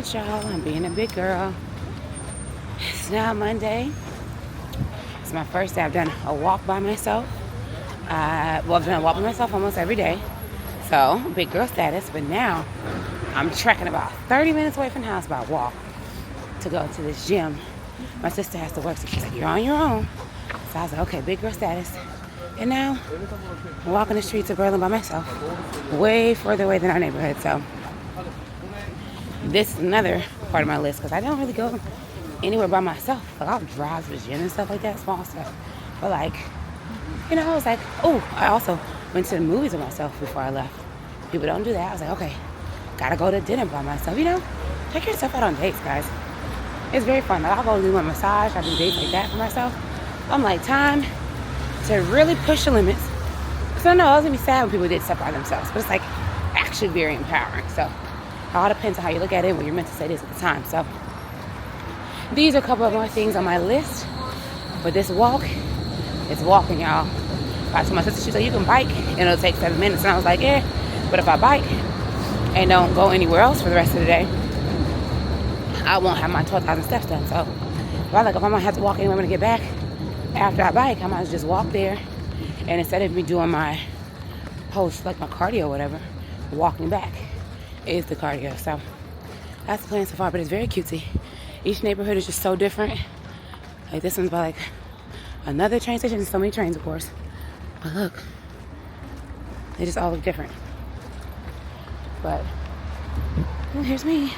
Alright, y'all, I'm being a big girl. It's now Monday. It's my first day. I've done a walk by myself. I've done a walk by myself almost every day. So, big girl status. But now, I'm trekking about 30 minutes away from the house by walk to go to this gym. My sister has to work, so she's like, you're on your own. So I was like, okay, big girl status. And now, I'm walking the streets of Berlin by myself. Way further away than our neighborhood, so. This is another part of my list because I don't really go anywhere by myself. Like, I'll drive to the gym and stuff like that, small stuff. But like, you know, I was like, oh, I also went to the movies with myself before I left. People don't do that. I was like, okay, gotta go to dinner by myself. You know, take yourself out on dates, guys. It's very fun. Like, I'll go do my massage. I do dates like that for myself. I'm like, time to really push the limits. Because I know I was gonna be sad when people did stuff by themselves, but it's like actually very empowering. So. It all depends on how you look at it, what you're meant to say this at the time. So these are a couple of more things on my list. But this walk is walking, y'all. I told my sister, she's like, you can bike and it'll take 7 minutes. And I was like, yeah, but if I bike and don't go anywhere else for the rest of the day, I won't have my 12,000 steps done. So if I'm gonna have to walk anywhere I'm gonna get back after I bike, I might just walk there. And instead of me doing my post, like my cardio or whatever, walking back is the cardio. So that's the plan so far, but it's very cutesy. Each neighborhood is just so different. Like, this one's by like another train station. There's so many trains, of course, but look, they just all look different. But oh, here's me.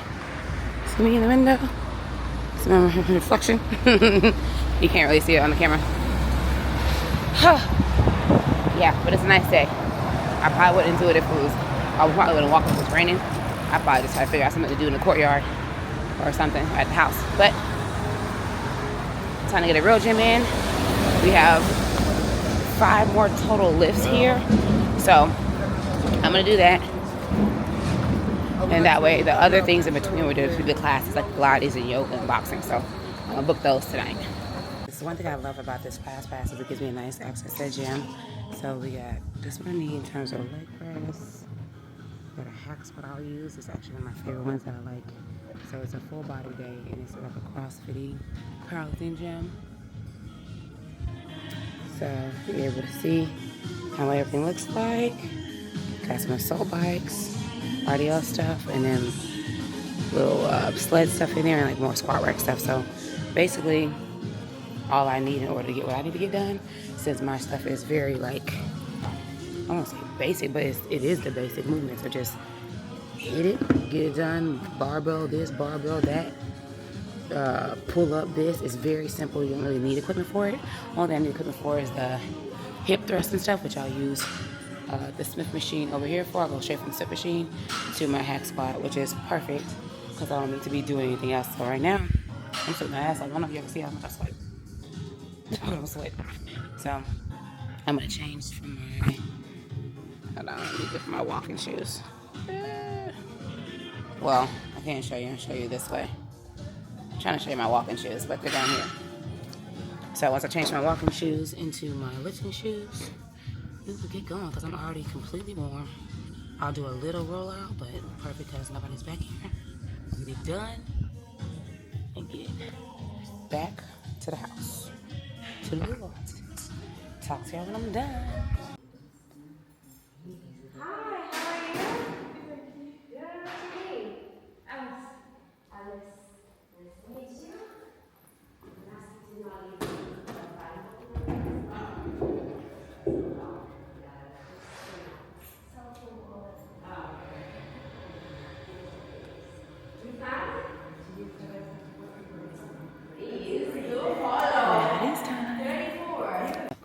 See me in the window. See my reflection. You can't really see it on the camera. Yeah, but it's a nice day. I probably wouldn't do it if it was, I probably wouldn't walk if it was raining. I probably just try to figure out something to do in the courtyard or something at the house. But time to get a real gym in. We have 5 more total lifts here. So I'm gonna do that. And that way the other things in between we do through the classes like Pilates and yoga and boxing. So I'm gonna book those tonight. This is one thing I love about this class pass is it gives me a nice access to the gym. So we got this one I need in terms of leg press. Got a hack squat I'll use. It's actually one of my favorite ones that I like. So it's a full body day and it's like a CrossFit powerlifting gym. So you're able to see how everything looks like. Got some assault bikes, RDL stuff, and then little sled stuff in there and like more squat rack stuff. So basically all I need in order to get what I need to get done, since my stuff is very like, I won't say basic, but it is the basic movement. So just hit it, get it done, barbell this, barbell that, pull up this. It's very simple. You don't really need equipment for it. All that I need equipment for is the hip thrust and stuff, which I'll use the Smith machine over here for. I'll go straight from the Smith machine to my hack squat, which is perfect because I don't need to be doing anything else. So right now, I'm sitting my ass like, I don't know if you ever see how much I sweat. I don't sweat. So I'm going to change from my... Hold on, let me get my walking shoes. Well, I can't show you. I'll show you this way. I'm trying to show you my walking shoes, but they're down here. So once I change my walking shoes into my lifting shoes, we will get going because I'm already completely warm. I'll do a little rollout, but perfect because nobody's back here. Get it done and get back to the house. To the Lord. Talk to y'all when I'm done.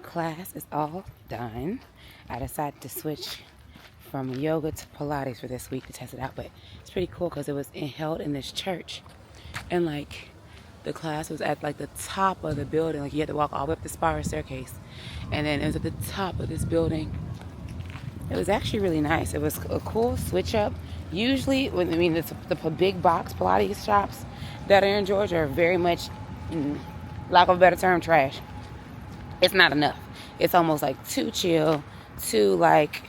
Class is all done. I decided to switch from yoga to Pilates for this week to test it out, but it's pretty cool because it was held in this church, and like the class was at like the top of the building. Like you had to walk all the way up the spiral staircase, and then it was at the top of this building. It was actually really nice. It was a cool switch up. Usually, the big box Pilates shops that are in Georgia are very much, lack of a better term, trash. It's not enough. It's almost like too chill, too like,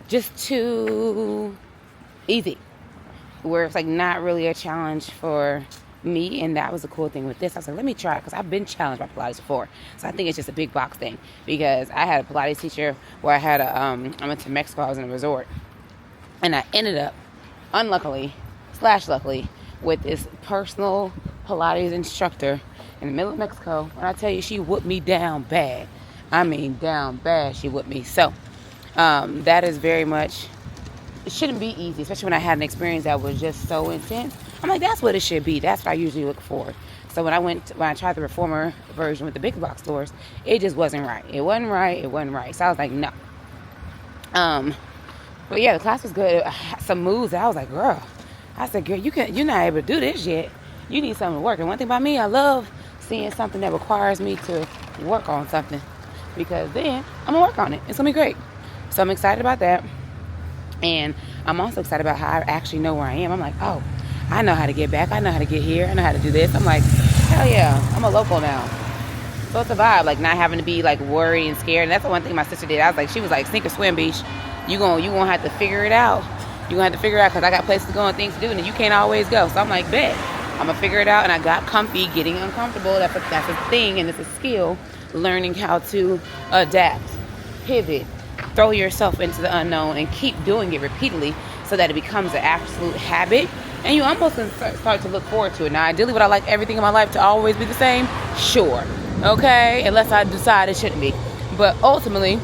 just too easy. where it's like not really a challenge for me. And that was the cool thing with this. I was like, let me try it, because I've been challenged by Pilates before. So I think it's just a big box thing, because I had a Pilates teacher where I went to Mexico. I was in a resort, and I ended up, unluckily / luckily, with this personal Pilates instructor in the middle of Mexico. When I tell you, she whooped me down bad. I mean, down bad, she whooped me. So that is very much, it shouldn't be easy, especially when I had an experience that was just so intense. I'm like, that's what it should be. That's what I usually look for. So when I tried the reformer version with the big box stores, it just wasn't right. It wasn't right. So I was like, no. But yeah, the class was good. I had some moves that I was like, girl. I said, girl, you're not able to do this yet. You need something to work. And one thing about me, I love seeing something that requires me to work on something, because then I'm going to work on it. It's going to be great. So I'm excited about that. And I'm also excited about how I actually know where I am. I'm like, oh, I know how to get back. I know how to get here. I know how to do this. I'm like, hell yeah, I'm a local now. So it's a vibe, like not having to be like worried and scared. And that's the one thing my sister did. I was like, she was like, sink or swim, beach. You gonna have to figure it out. You're going to have to figure it out, because I got places to go and things to do, and you can't always go. So I'm like, bet. I'm going to figure it out. And I got comfy getting uncomfortable. That's a thing, and it's a skill. Learning how to adapt, pivot, throw yourself into the unknown, and keep doing it repeatedly so that it becomes an absolute habit. And you almost can start to look forward to it. Now, ideally, would I like everything in my life to always be the same? Sure. Okay? Unless I decide it shouldn't be. But ultimately,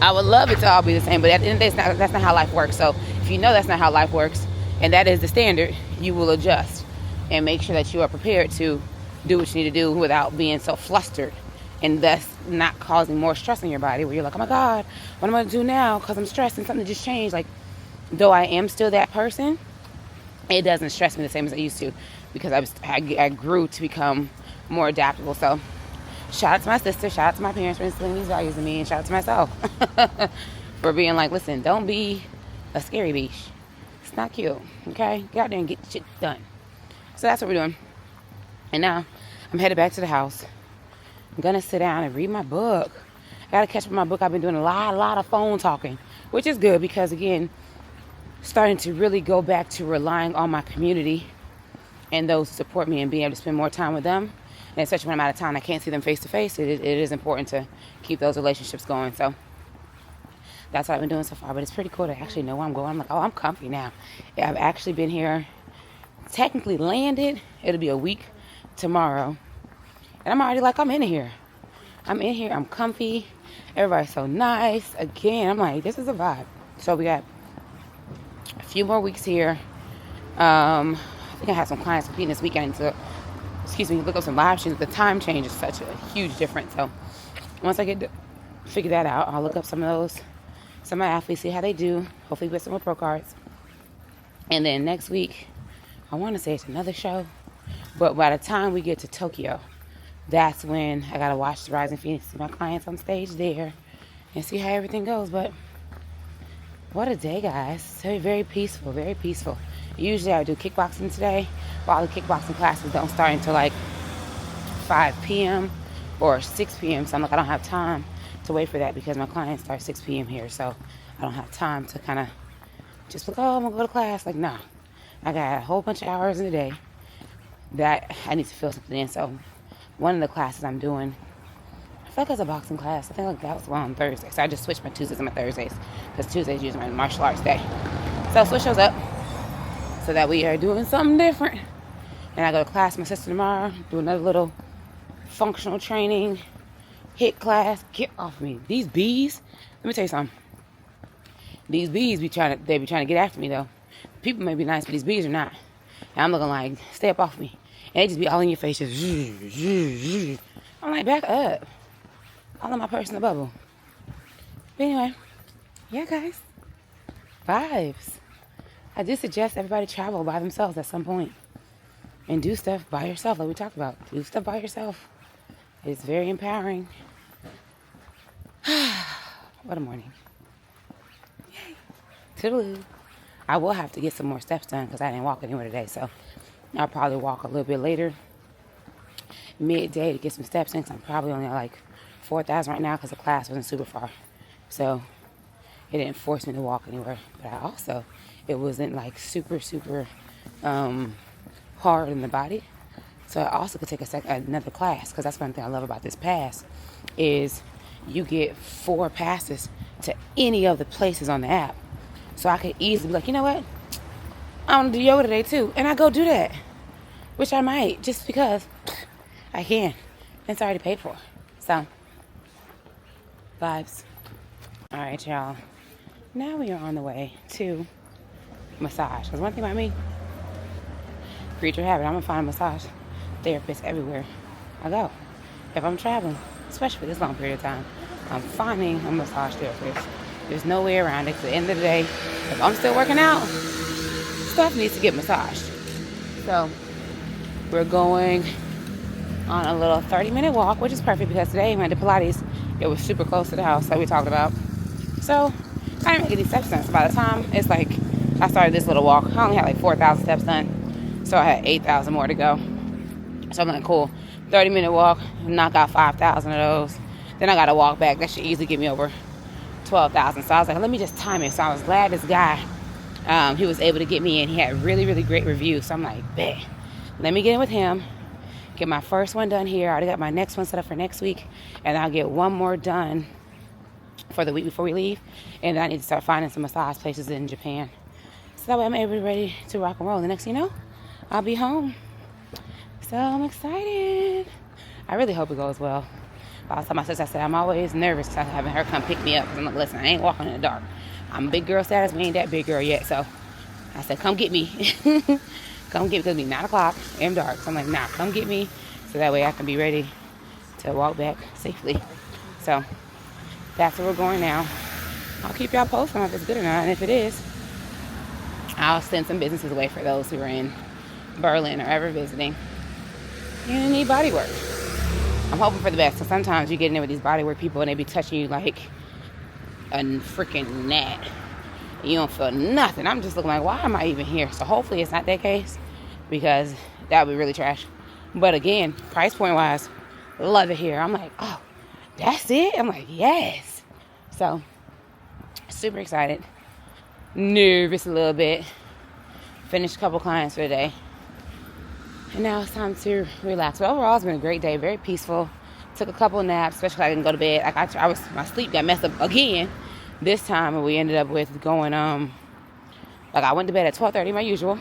I would love it to all be the same, but at the end of the day, that's not how life works. So if you know that's not how life works, and that is the standard, you will adjust and make sure that you are prepared to do what you need to do without being so flustered, and thus not causing more stress in your body, where you're like, oh my God, what am I going to do now? Because I'm stressed and something just changed. Like, though I am still that person, it doesn't stress me the same as I used to, because I grew to become more adaptable. So shout out to my sister, shout out to my parents for instilling these values in me, and shout out to myself for being like, listen, don't be a scary beach. It's not cute, okay? Get out there and get shit done. So that's what we're doing. And now I'm headed back to the house. I'm gonna sit down and read my book. I gotta catch up with my book. I've been doing a lot of phone talking, which is good, because again, starting to really go back to relying on my community and those who support me, and being able to spend more time with them. And especially when I'm out of town, I can't see them face to face. It is important to keep those relationships going. So that's what I've been doing so far. But it's pretty cool to actually know where I'm going. I'm like, oh, I'm comfy now. Yeah, I've actually been here, technically landed. It'll be a week tomorrow. And I'm already like, I'm in here. I'm comfy. Everybody's so nice. Again, I'm like, this is a vibe. So we got a few more weeks here. I think I have some clients competing this weekend to look up some live streams. The time change is such a huge difference. So once I get to figure that out, I'll look up some of my athletes, see how they do. Hopefully get some more pro cards. And then next week, I want to say it's another show. But by the time we get to Tokyo, that's when I got to watch the Rising Phoenix, see my clients on stage there, and see how everything goes. But what a day, guys. So very peaceful, very peaceful. Usually I do kickboxing today, but all the kickboxing classes don't start until like 5 p.m. or 6 p.m. So I'm like, I don't have time to wait for that, because my clients start 6 p.m. here. So I don't have time to kind of just like, oh, I'm going to go to class. Like, no. I got a whole bunch of hours in the day that I need to fill something in. So one of the classes I'm doing, I feel like it's a boxing class. I think like that was one on Thursday. So I just switched my Tuesdays and my Thursdays, because Tuesdays usually my martial arts day. So I'll switch those up so that we are doing something different. And I go to class with my sister tomorrow, do another little functional training, HIIT class. Get off me. These bees, let me tell you something. These bees be trying to get after me though. People may be nice, but these bees are not. And I'm looking like, stay up off me. And they just be all in your face, just I'm like, back up. All in my personal bubble. But anyway, yeah guys, vibes. I do suggest everybody travel by themselves at some point and do stuff by yourself, like we talked about. Do stuff by yourself. It's very empowering. What a morning. Yay. Toodaloo. I will have to get some more steps done, because I didn't walk anywhere today, so I'll probably walk a little bit later, midday, to get some steps in, because I'm probably only at like 4,000 right now, because the class wasn't super far. So it didn't force me to walk anywhere. But I also it wasn't like super, super hard in the body. So I also could take another class, because that's one thing I love about this pass is you get 4 passes to any of the places on the app. So I could easily be like, you know what? I want to do yoga today too. And I go do that, which I might just because I can. It's already paid for. So, vibes. All right, y'all. Now we are on the way to massage. Because one thing about me, creature habit, I'm going to find a massage therapist everywhere I go. If I'm traveling, especially for this long period of time, I'm finding a massage therapist. There's no way around it. At the end of the day, if I'm still working out, stuff needs to get massaged. So we're going on a little 30-minute walk, which is perfect because today we went to Pilates. It was super close to the house that we talked about. So I didn't make any steps done. So by the time it's like I started this little walk, I only had like 4,000 steps done. So I had 8,000 more to go. So I'm like, cool. 30-minute walk, knock out 5,000 of those. Then I got to walk back. That should easily get me over 12,000. So I was like, let me just time it. So I was glad this guy, he was able to get me in. He had really, really great reviews. So I'm like, bet. Let me get in with him. Get my first one done here. I already got my next one set up for next week. And I'll get one more done for the week before we leave. And then I need to start finding some massage places in Japan. So that way I'm able to be ready to rock and roll. The next thing you know, I'll be home. So I'm excited. I really hope it goes well. But I was telling my sister, I said, I'm always nervous because I'm having her come pick me up. Because I'm like, listen, I ain't walking in the dark. I'm big girl status. We ain't that big girl yet. So I said, come get me. Come get me. Because it'll be 9 o'clock in dark. So I'm like, nah, come get me. So that way I can be ready to walk back safely. So that's where we're going now. I'll keep y'all posted on if it's good or not. And if it is, I'll send some businesses away for those who are in Berlin or ever visiting and need body work. I'm hoping for the best. So sometimes you get in there with these bodywork people and they be touching you like a freaking gnat. You don't feel nothing. I'm just looking like, why am I even here? So hopefully it's not that case, because that would be really trash. But again, price point wise, love it here. I'm like, oh, that's it? I'm like, yes. So super excited. Nervous a little bit. Finished a couple clients for the day. And now it's time to relax. But overall, it's been a great day. Very peaceful. Took a couple of naps, especially because I didn't go to bed. My sleep got messed up again this time. And we ended up with going, I went to bed at 12:30, my usual.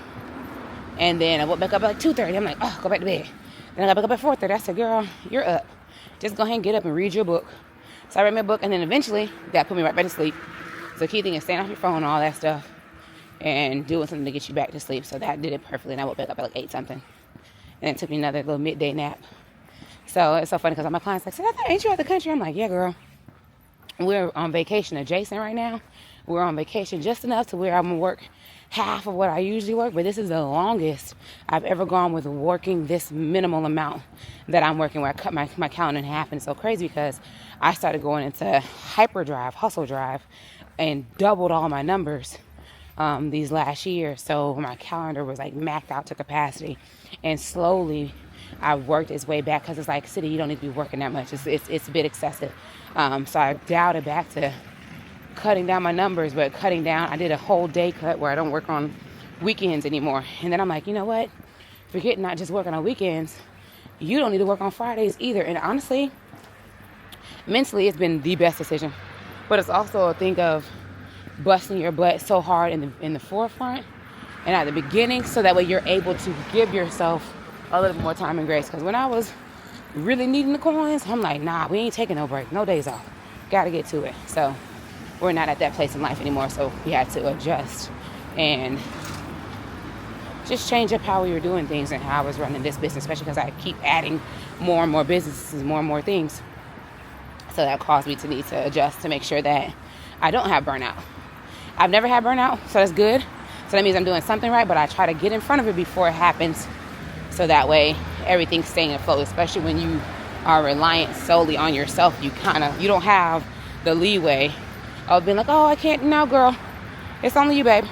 And then I woke back up at like 2:30. I'm like, oh, go back to bed. Then I got back up at 4:30. I said, girl, you're up. Just go ahead and get up and read your book. So I read my book. And then eventually, that put me right back to sleep. So the key thing is staying off your phone and all that stuff. And doing something to get you back to sleep. So that did it perfectly. And I woke back up at like 8 something. And it took me another little midday nap. So it's so funny because my client's like, ain't you out the country? I'm like, yeah, girl. We're on vacation adjacent right now. We're on vacation just enough to where I'm going to work half of what I usually work. But this is the longest I've ever gone with working this minimal amount that I'm working, where I cut my calendar in half. And it's so crazy because I started going into hyperdrive, hustle drive, and doubled all my numbers these last years. So my calendar was like maxed out to capacity. And slowly I worked its way back because it's like, City, you don't need to be working that much. It's a bit excessive. So I dialed it back to cutting down my numbers, but cutting down, I did a whole day cut where I don't work on weekends anymore. And then I'm like, you know what? Forget not just working on weekends. You don't need to work on Fridays either. And honestly, mentally, it's been the best decision. But it's also a thing of busting your butt so hard in the forefront and at the beginning, so that way you're able to give yourself a little more time and grace. Because when I was really needing the coins, I'm like, nah, we ain't taking no break, no days off. Got to get to it. So we're not at that place in life anymore. So we had to adjust and just change up how we were doing things and how I was running this business, especially because I keep adding more and more businesses, more and more things. So that caused me to need to adjust to make sure that I don't have burnout. I've never had burnout, so that's good. So that means I'm doing something right, but I try to get in front of it before it happens. So that way everything's staying afloat, especially when you are reliant solely on yourself. You don't have the leeway of being like, oh, I can't. No, girl, it's only you, babe.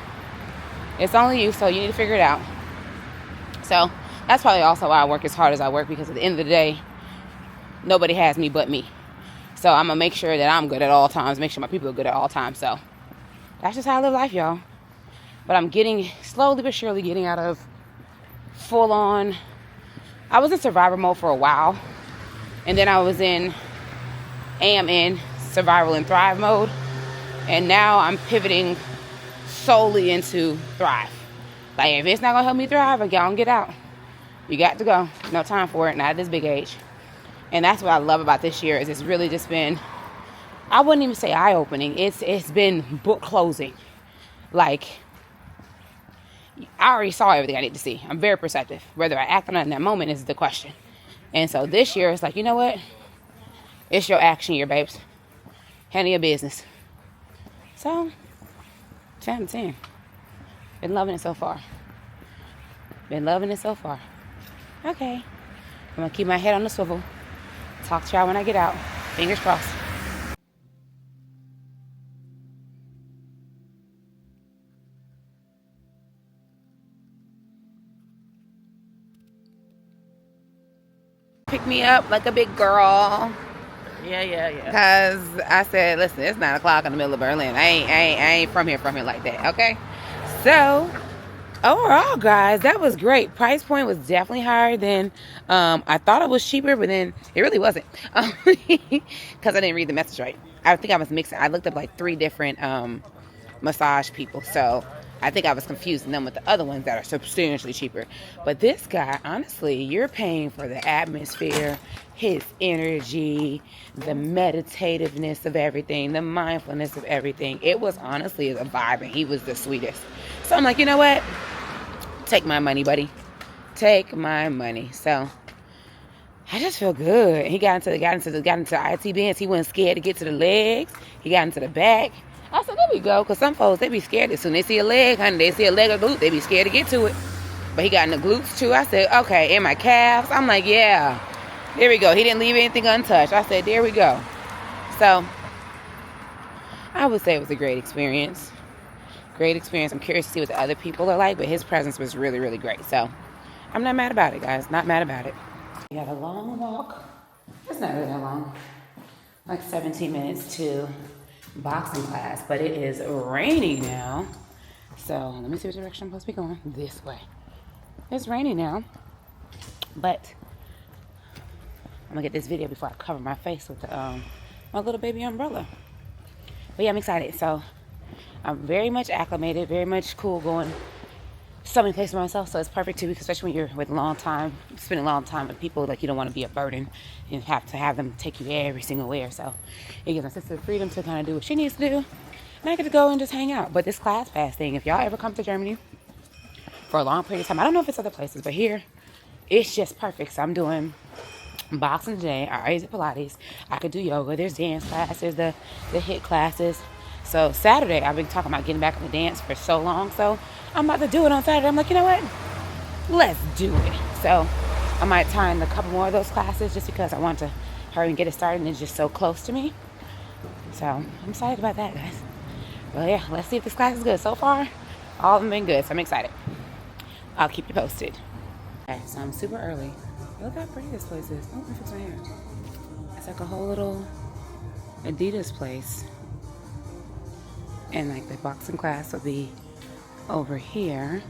It's only you, so you need to figure it out. So that's probably also why I work as hard as I work, because at the end of the day, nobody has me but me. So I'm going to make sure that I'm good at all times, make sure my people are good at all times. So that's just how I live life, y'all. But I'm getting, slowly but surely getting out of full on. I was in survivor mode for a while. And then I am in survival and thrive mode. And now I'm pivoting solely into thrive. Like, if it's not gonna help me thrive, I gotta get out. You got to go. No time for it, not at this big age. And that's what I love about this year, is it's really just been, I wouldn't even say eye-opening. It's been book closing. Like, I already saw everything I need to see. I'm very perceptive. Whether I act on it in that moment is the question. And so this year, it's like, you know what? It's your action year, babes. Handle your business. So, 10 out of 10. Been loving it so far. Okay. I'm going to keep my head on the swivel. Talk to y'all when I get out. Fingers crossed. Pick me up like a big girl. Yeah. Because I said, listen, it's 9 o'clock in the middle of Berlin. I ain't from here like that, okay? So, overall, guys, that was great. Price point was definitely higher than I thought it was cheaper, but then it really wasn't. Because I didn't read the message right. I think I was mixing. I looked up like 3 different massage people. So, I think I was confusing them with the other ones that are substantially cheaper. But this guy, honestly, you're paying for the atmosphere, his energy, the meditativeness of everything, the mindfulness of everything. It was honestly a vibe, and he was the sweetest. So I'm like, you know what? Take my money, buddy. Take my money. So I just feel good. He got into IT bands. He wasn't scared to get to the legs. He got into the back. I said, there we go. Because some folks, they be scared as soon as they see a leg, honey. They see a leg or glute, they be scared to get to it. But he got in the glutes too. I said, okay, and my calves. I'm like, yeah. There we go. He didn't leave anything untouched. I said, there we go. So I would say it was a great experience. Great experience. I'm curious to see what the other people are like, but his presence was really, really great. So I'm not mad about it, guys. Not mad about it. We had a long walk. It's not really that long. Like 17 minutes to boxing class, but it is raining now. So let me see what direction I'm supposed to be going. This way. It's raining now, but I'm gonna get this video before I cover my face with the, my little baby umbrella. But yeah, I'm excited. So I'm very much acclimated, very much cool going so many places by myself. So it's perfect too, especially when you're spending a long time with people. Like, you don't want to be a burden and have to have them take you every single where. So it gives my sister the freedom to kind of do what she needs to do, and I get to go and just hang out. But this class pass thing, if y'all ever come to Germany for a long period of time, I don't know if it's other places, but here it's just perfect. So I'm doing boxing today. I already did Pilates. I could do yoga. There's dance classes, the HIIT classes. So Saturday, I've been talking about getting back in the dance for so long. So I'm about to do it on Saturday. I'm like, you know what? Let's do it. So I might tie in a couple more of those classes just because I want to hurry and get it started, and it's just so close to me. So I'm excited about that, guys. Well, yeah, let's see if this class is good. So far, all of them been good. So I'm excited. I'll keep you posted. Okay, so I'm super early. Look how pretty this place is. Oh, let me fix my hair. It's like a whole little Adidas place. And like the boxing class will be over here.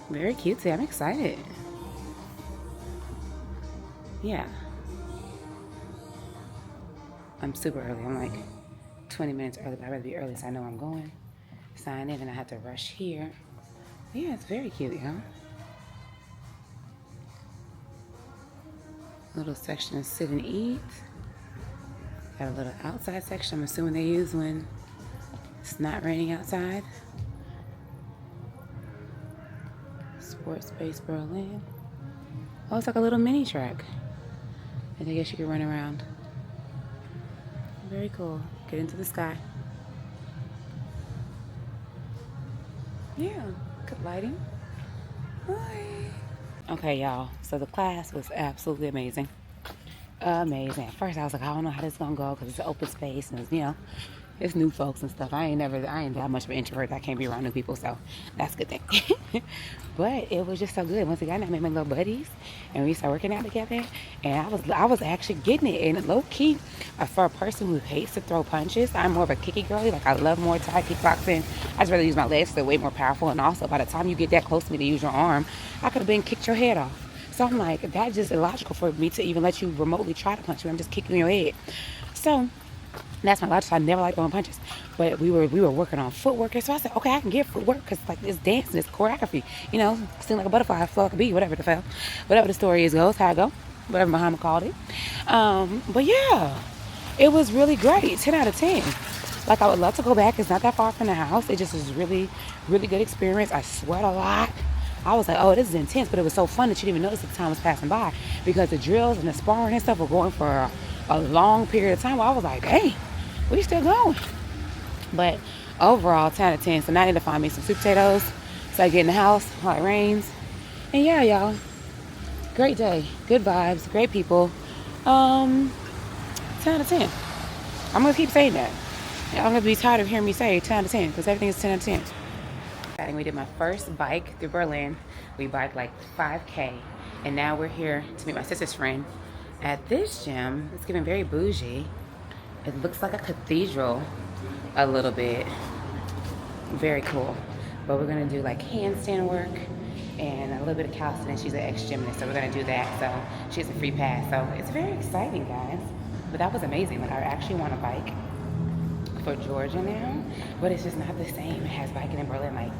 Very cutesy. I'm excited. Yeah. I'm super early. I'm like 20 minutes early, but I'd rather be early so I know I'm going. Sign in and I have to rush here. Yeah, it's very cute, y'all. Little section of sit and eat. Got a little outside section I'm assuming they use when it's not raining outside. Sports Space Berlin. Oh, it's like a little mini track. And I guess you can run around. Very cool. Get into the sky. Yeah, good lighting. Hi. Okay, y'all. So the class was absolutely amazing. Amazing. At first, I was like, I don't know how this is gonna go because it's an open space and it's, it's new folks and stuff. I ain't that much of an introvert. I can't be around new people, so that's a good thing. But it was just so good. Once again, I made my little buddies, and we started working out together. And I was actually getting it. And low key, for a person who hates to throw punches, I'm more of a kicky girly. Like, I love more Thai kickboxing. I just rather use my legs. They're way more powerful. And also, by the time you get that close to me to use your arm, I could have been kicked your head off. So I'm like, that's just illogical for me to even let you remotely try to punch me. I'm just kicking your head. So that's my logic. I never like throwing punches. But we were working on footwork. So I said, okay, I can get footwork because like it's dancing, it's choreography. You know, sing like a butterfly, flow like a bee, whatever the story is goes, how I go, whatever Muhammad called it. But yeah, it was really great. 10 out of 10. Like, I would love to go back. It's not that far from the house. It just was really, really good experience. I sweat a lot. I was like, oh, this is intense, but it was so fun that you didn't even notice that the time was passing by because the drills and the sparring and stuff were going for a long period of time. Well, I was like, hey, we still going. But overall, 10 out of 10. So now I need to find me some sweet potatoes so I get in the house while it rains. And yeah, y'all, great day, good vibes, great people. 10 out of 10. I'm going to keep saying that. I'm going to be tired of hearing me say 10 out of 10 because everything is 10 out of 10. And we did my first bike through Berlin. We biked like 5K. And now we're here to meet my sister's friend at this gym. It's getting very bougie. It looks like a cathedral a little bit. Very cool. But we're gonna do like handstand work and a little bit of calisthenics. She's an ex-gymnast, so we're gonna do that. So she has a free pass. So it's very exciting, guys. But that was amazing. Like, I actually want a bike for Georgia now, but it's just not the same as biking in Berlin. Like,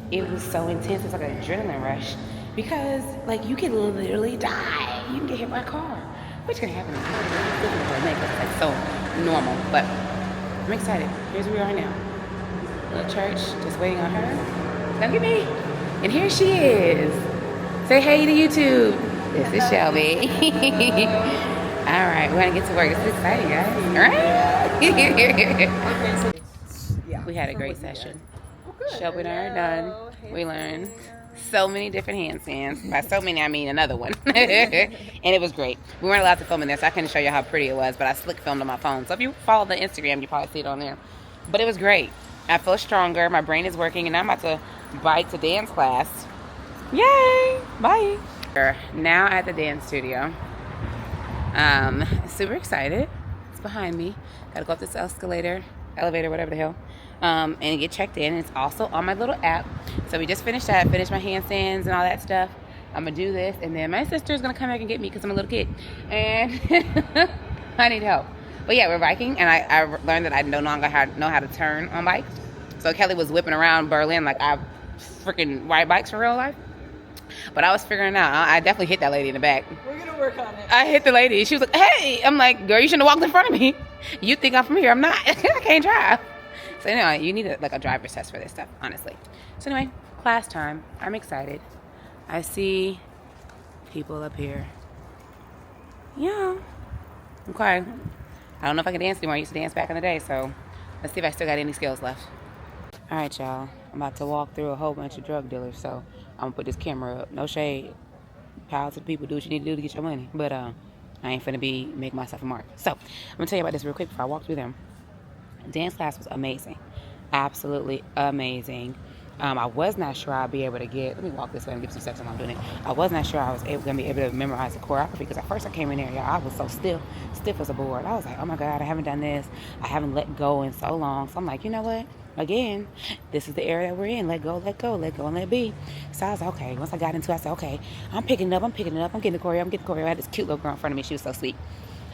it was so intense. It's like an adrenaline rush because like you can literally die. You can get hit by a car, which can happen in Berlin because it's like so normal. But I'm excited. Here's where we are now. Little church, just waiting on her. Don't get me. And here she is. Say hey to YouTube. This is Shelby. All right, we're gonna get to work. It's exciting, guys. All right. We had a great session. Shelby and I are done. We learned so many different handstands. By so many, I mean another one. And it was great. We weren't allowed to film in there, so I couldn't show you how pretty it was, but I slick filmed on my phone. So if you follow the Instagram, you probably see it on there. But it was great. I feel stronger. My brain is working, and now I'm about to bike to dance class. Yay! Bye. We're now at the dance studio. Super excited. It's behind me. Gotta go up this elevator, whatever the hell, and get checked in. It's also on my little app. So we just finished that, finished my handstands and all that stuff. I'm gonna do this, and then my sister's gonna come back and get me because I'm a little kid, and I need help. But yeah, we're biking, and I learned that I no longer know how to turn on bikes. So Kelly was whipping around Berlin like I freaking ride bikes for real life. But I was figuring it out. I definitely hit that lady in the back. We're going to work on it. I hit the lady. She was like, hey. I'm like, girl, you shouldn't have walked in front of me. You think I'm from here. I'm not. I can't drive. So anyway, you need a driver's test for this stuff, honestly. So anyway, class time. I'm excited. I see people up here. Yeah. Okay. I don't know if I can dance anymore. I used to dance back in the day, so let's see if I still got any skills left. All right, y'all. I'm about to walk through a whole bunch of drug dealers, so I'm going to put this camera up. No shade. Power to the people. Do what you need to do to get your money. But I ain't finna make myself a mark. So I'm going to tell you about this real quick before I walk through them. Dance class was amazing. Absolutely amazing. I was not sure I'd be able to let me walk this way and give some steps while I'm doing it. I was not sure I was going to be able to memorize the choreography because at first I came in there, y'all, I was so stiff as a board. I was like, oh my God, I haven't done this. I haven't let go in so long. So I'm like, you know what? Again, this is the area that we're in. Let go, and let be. So I was like, okay. Once I got into it, I said, okay, I'm picking it up. I'm getting the choreo. I had this cute little girl in front of me. She was so sweet.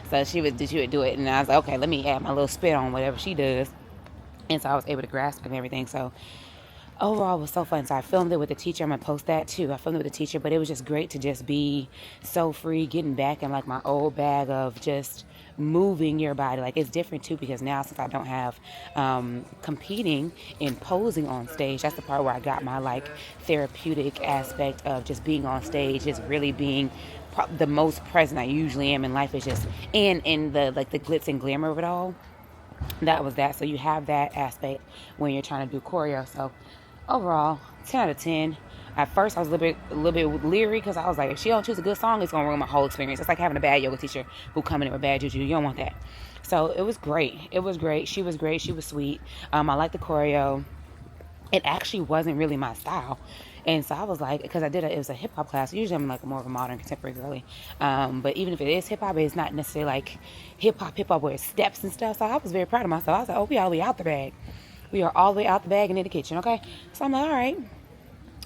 So she would do it. And I was like, okay, let me add my little spit on whatever she does. And so I was able to grasp it and everything. So overall, it was so fun. So I filmed it with the teacher. I'm going to post that too. I filmed it with the teacher, but it was just great to just be so free, getting back in like my old bag of just moving your body. Like, it's different too because now since I don't have competing and posing on stage, that's the part where I got my like therapeutic aspect of just being on stage, just really being the most present I usually am in life, is just in the like the glitz and glamour of it all. That was that. So you have that aspect when you're trying to do choreo. So overall, 10 out of 10. At first, I was a little bit leery because I was like, if she don't choose a good song, it's gonna ruin my whole experience. It's like having a bad yoga teacher who come in with bad juju. You don't want that. So it was great. It was great. She was great. She was sweet. I liked the choreo. It actually wasn't really my style. And so I was like, because it was a hip hop class. Usually I'm like more of a modern contemporary girly. But even if it is hip hop, it's not necessarily like hip hop where it's steps and stuff. So I was very proud of myself. I was like, oh, we all the way out the bag. We are all the way out the bag and in the kitchen, okay? So I'm like, all right,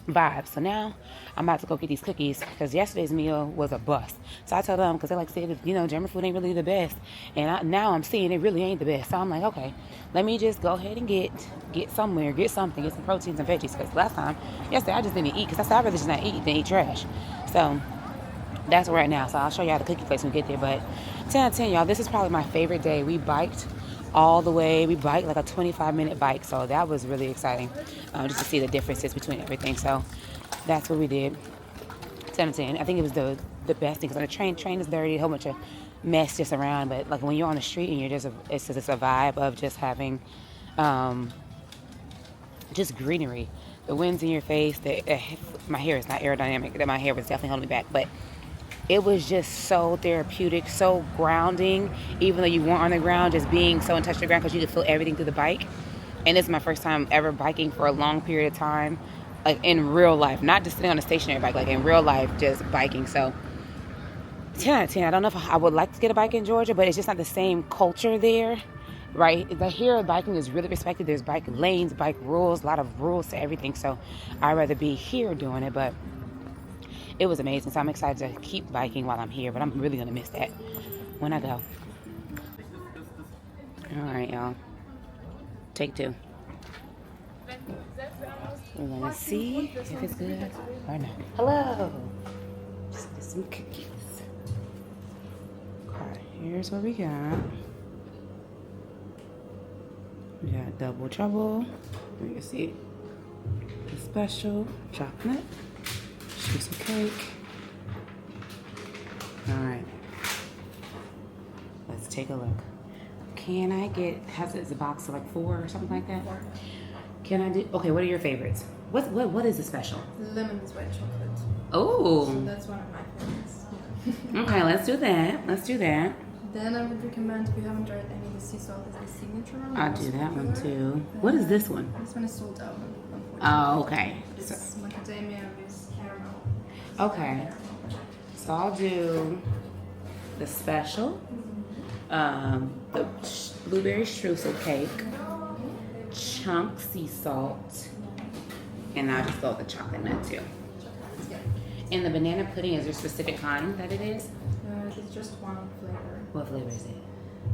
vibe. So now I'm about to go get these cookies because yesterday's meal was a bust. So I told them, because they like said, German food ain't really the best. And now I'm seeing it really ain't the best. So I'm like, okay, let me just go ahead and get somewhere, get some proteins and veggies. Because yesterday I just didn't eat because I said I'd rather just not eat than eat trash. So that's right now. So I'll show y'all the cookie place when we get there. But 10 out of 10, y'all, this is probably my favorite day. We biked all the way. We biked like a 25-minute bike. So that was really exciting just to see the differences between everything. So that's what we did. 10 out of 10. I think it was the best thing because on the train is dirty, a whole bunch of mess just around. But like when you're on the street and it's just a vibe of just having just greenery. The wind's in your face. My hair is not aerodynamic. My hair was definitely holding me back. But it was just so therapeutic, so grounding, even though you weren't on the ground, just being so in touch with the ground because you could feel everything through the bike. And this is my first time ever biking for a long period of time, like in real life, not just sitting on a stationary bike, like in real life, just biking. So 10 out of 10. I don't know if I would like to get a bike in Georgia, but it's just not the same culture there, right? Here, biking is really respected. There's bike lanes, bike rules, a lot of rules to everything. So I'd rather be here doing it, but it was amazing. So I'm excited to keep biking while I'm here, but I'm really going to miss that when I go. All right, y'all. Take 2. We're going to see if it's good or not. Hello. Just get some cookies. All right, here's what we got. We got double trouble. You can see the special chocolate. Piece of cake. All right. Let's take a look. Can I get, it's a box of like 4 or something like that? 4. Can I do, okay, what are your favorites? What is the special? Lemon is white chocolate. Oh. So that's one of my favorites. Okay, let's do that. Then I would recommend, if you haven't tried any, the sea salt is the signature one. I'll do that one too. What is this one? This one is sold out, unfortunately. Oh, okay. It's macadamia with caramel. Okay. So I'll do the special, the blueberry streusel cake, chunk sea salt, and I'll just go with the chocolate nut too. And the banana pudding, is there a specific kind that it is? It's just one flavor. What flavor is it?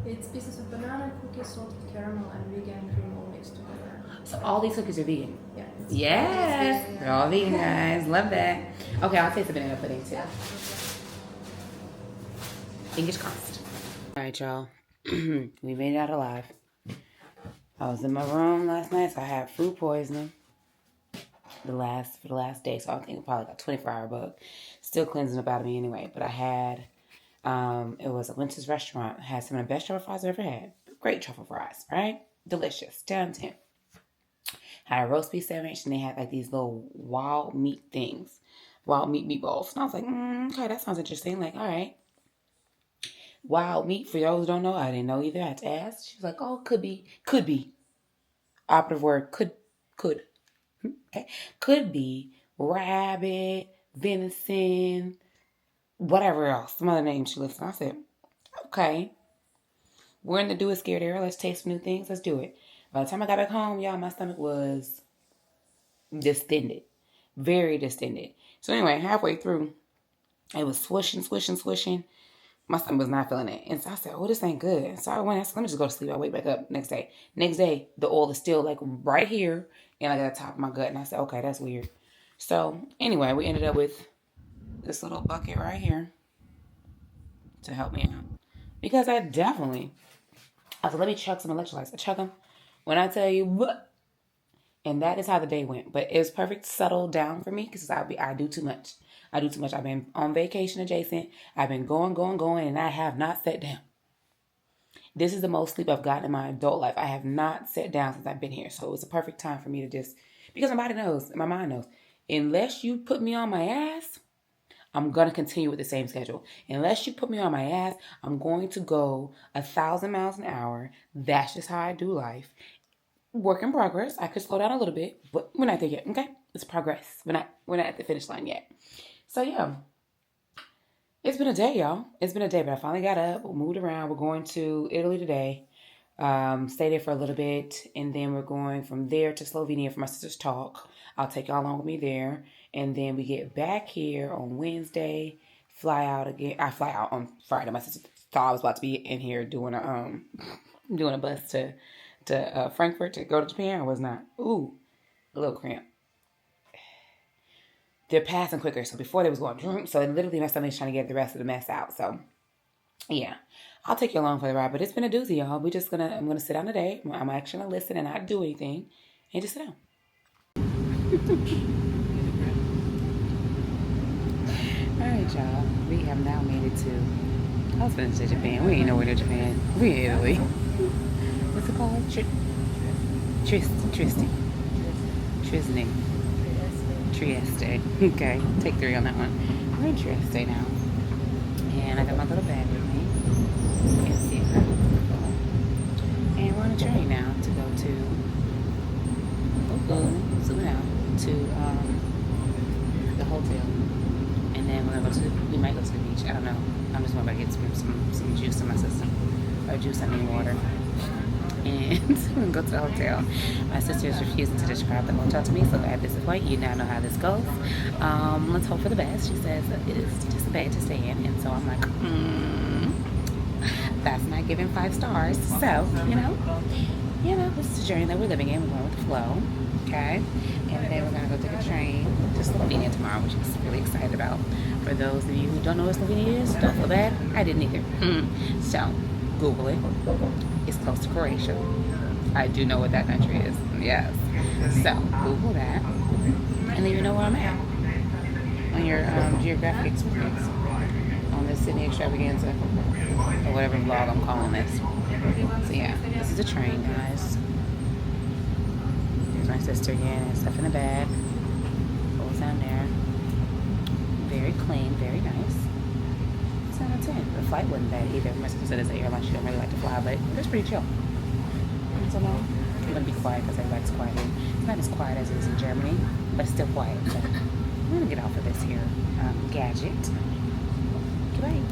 It's pieces of banana, cookies, salted caramel, and vegan cream all mixed together. So all these cookies are vegan? Yeah. Yes! They're all vegan, guys. Love that. Okay, I'll taste the banana pudding too. Fingers crossed. All right, y'all. We made it out alive. I was in my room last night, so I had food poisoning for the last day. So I think probably like a 24-hour bug. Still cleansing up out of me anyway. But I had, it was a Winter's restaurant. I had some of the best truffle fries I've ever had. Great truffle fries, right? Delicious. 10 out of 10. Had a roast beef sandwich, and they had like these little wild meat things. Wild meat meatballs. And I was like, okay, that sounds interesting. Like, all right. Wild meat, for those who don't know, I didn't know either. I had to ask. She was like, oh, could be. Operative word, could. Okay. Could be rabbit, venison, whatever else. Some other name she listed. I said, okay. We're in the do it scared era. Let's taste some new things. Let's do it. By the time I got back home, y'all, my stomach was distended. Very distended. So anyway, halfway through, it was swishing. My stomach was not feeling it. And so I said, oh, this ain't good. So I went, let me just go to sleep. I wake back up next day. Next day, the oil is still like right here and like at the top of my gut. And I said, okay, that's weird. So anyway, we ended up with this little bucket right here to help me out. Because I said, let me chug some electrolytes. I chug them. When I tell you, what? And that is how the day went. But it was perfect settle down for me because I do too much. I've been on vacation adjacent. I've been going, and I have not sat down. This is the most sleep I've gotten in my adult life. I have not sat down since I've been here. So it was a perfect time for me to just, because my body knows, my mind knows, Unless you put me on my ass, I'm going to continue with the same schedule. Unless you put me on my ass, I'm going to go 1,000 miles an hour. That's just how I do life. Work in progress. I could slow down a little bit, but we're not there yet, okay? It's progress. We're not at the finish line yet. So, yeah. It's been a day, y'all. It's been a day, but I finally got up, moved around. We're going to Italy today. Stay there for a little bit, and then we're going from there to Slovenia for my sister's talk. I'll take y'all along with me there, and then we get back here on Wednesday. Fly out again. I fly out on Friday. My sister thought I was about to be in here doing a bus to Frankfurt to go to Japan. I was not. Ooh, a little cramp. They're passing quicker, so before they was going, so literally my stomach's trying to get the rest of the mess out. So yeah, I'll take you along for the ride, but it's been a doozy, y'all. I'm gonna sit down today. I'm actually gonna listen and not do anything, and just sit down. All right, y'all. We have now made it to. I was gonna say Japan. We ain't nowhere near Japan. We in Italy. What's it called? Tristan. Trieste. Okay, take 3 on that one. We're in Trieste now, and I got my little bag with me. You can see her. And we're on a train now to go to zoom out to the hotel, and then we're gonna go to. We might go to the beach. I don't know. I'm just going to get some juice in my system, or juice I mean water. And we're going to go to the hotel. My sister is refusing to describe the hotel to me, so at this point, you now know how this goes. Let's hope for the best. She says it is just a bed to stay in, and so I'm like, that's not giving 5 stars. So, you know, this is the journey that we're living in. We're going with the flow, okay? And then we're going to go take a train to Slovenia tomorrow, which I'm really excited about. For those of you who don't know what Slovenia is, don't feel bad. I didn't either. So, Google it. It's close to Croatia. I do know what that country is. Yes. So, Google that. And then you know where I'm at. On your geographic experience. On this Sydney extravaganza. Or whatever vlog I'm calling this. So, yeah. This is a train, guys. There's my sister again. Has stuff in the bag. Goes down there. Very clean. Very nice. 7 out of 10. The flight wasn't bad either. My sister said it's an airline. She don't really like to fly, but it was pretty chill. So now I'm gonna be quiet because everybody's quiet here. It's not as quiet as it is in Germany, but it's still quiet. So I'm gonna get off of this here gadget. Goodbye.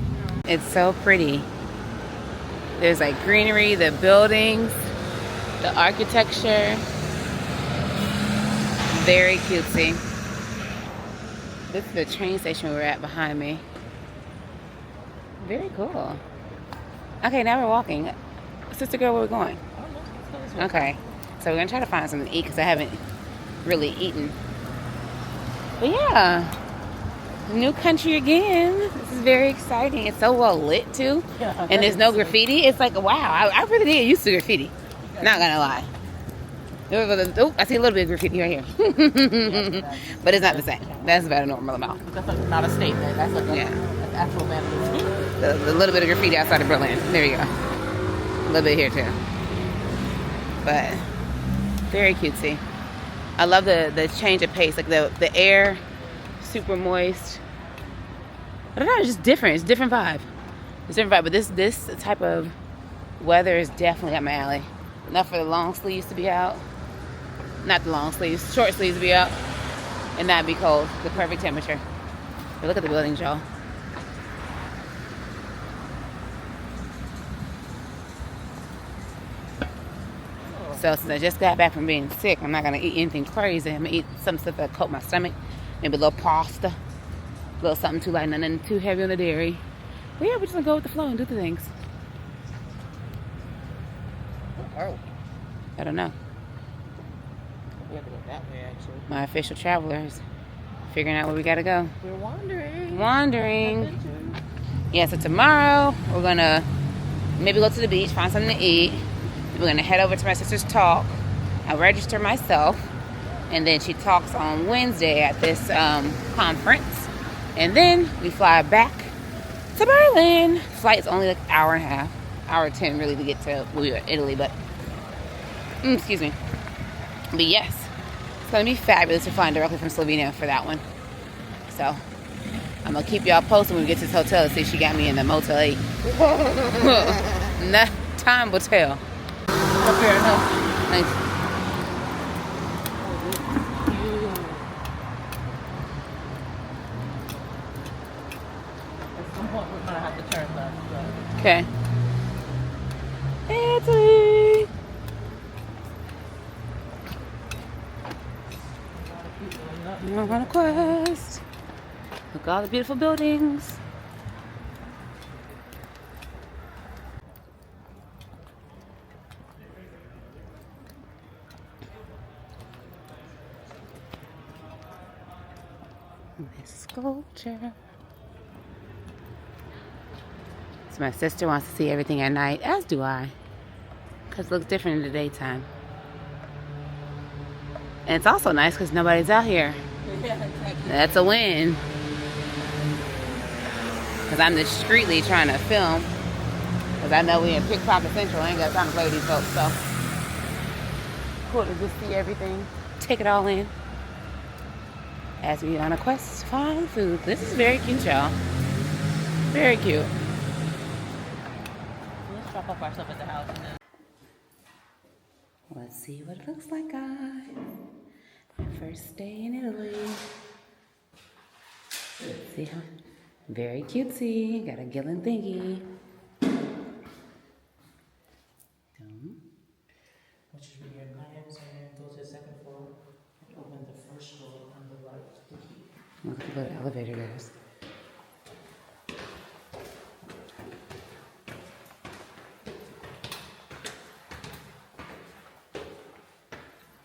It's so pretty. There's like greenery, the buildings, the architecture. Very cutesy. This is the train station we're at behind me. Very cool. Okay, now we're walking. Sister girl, where are we going? Okay, so we're gonna try to find something to eat because I haven't really eaten. But yeah, new country again. This is very exciting. It's so well lit too, and there's no graffiti. It's like, wow, I really did used to graffiti. Not gonna lie. Oh, I see a little bit of graffiti right here. But it's not the same. That's about a normal amount. That's like not a statement. That's like an actual vandalism. The little bit of graffiti outside of Berlin. There you go. A little bit here too. But very cutesy. I love the change of pace. Like the air, super moist. I don't know, it's just different. It's a different vibe. It's a different vibe. But this type of weather is definitely up my alley. Enough for the long sleeves to be out. Not the long sleeves, short sleeves to be out. And not be cold. The perfect temperature. But look at the buildings, y'all. So since I just got back from being sick, I'm not going to eat anything crazy. I'm going to eat some stuff that coat my stomach. Maybe a little pasta. A little something too light, nothing too heavy on the dairy. But yeah, we're just going to go with the flow and do the things. Oh. I don't know. We have to go that way, actually. My official travelers figuring out where we got to go. We're wandering. Wandering. Yeah, so tomorrow we're going to maybe go to the beach, find something to eat. We're going to head over to my sister's talk. I register myself. And then she talks on Wednesday at this conference. And then we fly back to Berlin. Flight's only like an hour and a half. Hour 10 really to get to Italy. But, excuse me. But yes. gonna be fabulous. We're flying directly from Slovenia for that one. So I'm gonna keep y'all posted when we get to this hotel and see if she got me in the Motel 8. Nah, time will tell. Fair enough. Thanks. At some point, we're gonna have to turn left. But... Okay. Italy. We're on a quest. Look at all the beautiful buildings. This sculpture. So my sister wants to see everything at night, as do I. Because it looks different in the daytime. And it's also nice because nobody's out here. Yeah, exactly. That's a win. Because I'm discreetly trying to film. Because I know we in Pickpocket Central. I ain't got time to play with these folks. So cool to just see everything. Take it all in. As we get on a quest to find food. This is very cute, y'all. Very cute. Let's drop off our stuff at the house and then. Let's see what it looks like, guys. My first day in Italy. See how very cutesy. Got a Gillen thingy. Which is where your knives and go to the second floor and open the first door on the right. Look at the elevator goes.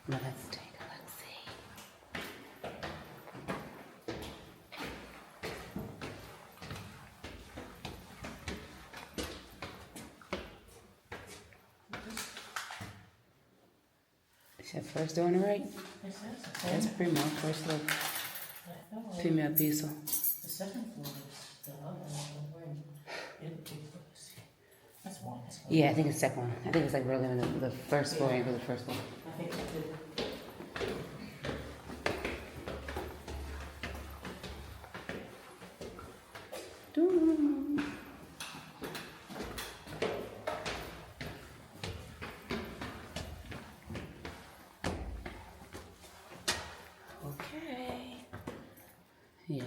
Let's take a look-see. Is that first door on the right? That's Primo, first floor. Female piso. The second floor is the other one. That's one. Yeah, I think it's the second one. I think it's like really in the first floor, maybe the first one. I think it's the. Okay. Yeah.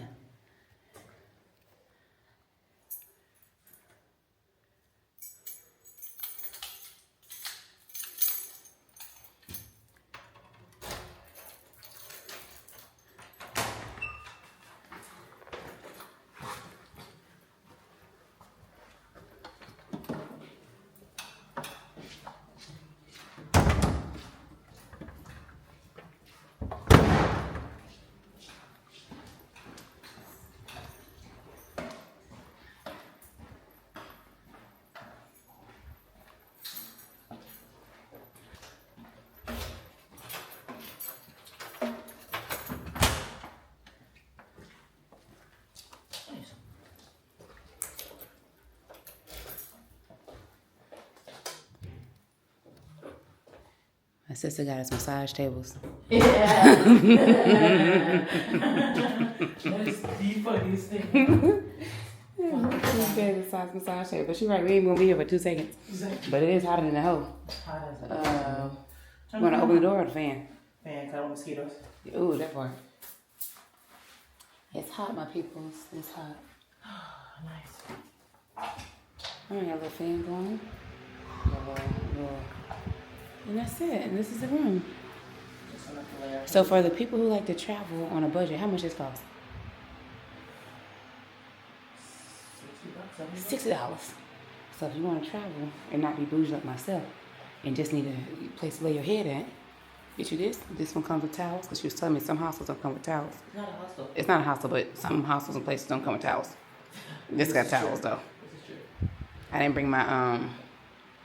My sister got us massage tables. Yeah. That's the funniest thing. Massage table. But she's right, we ain't gonna be here for 2 seconds. Exactly. But it is hotter than the hoe. Hot as a You wanna open the door or the fan? fan, cut mosquitoes. Ooh, that part. It's hot, my peoples. It's hot. Nice. I got a little fan going. And that's it. And this is the room. Just enough layer. So for the people who like to travel on a budget, how much this cost? $60. $60. So if you want to travel and not be bougie like myself and just need a place to lay your head at, get you this. This one comes with towels because she was telling me some hostels don't come with towels. It's not a hostel. It's not a hostel, but some hostels and places don't come with towels. This got towels though. This is true. I didn't bring my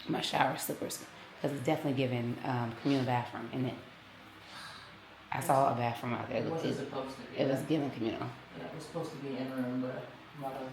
my shower slippers because it's definitely giving communal bathroom in it. I saw a bathroom out there. It wasn't supposed to be. It was giving communal. Yeah, it was supposed to be in room, but not on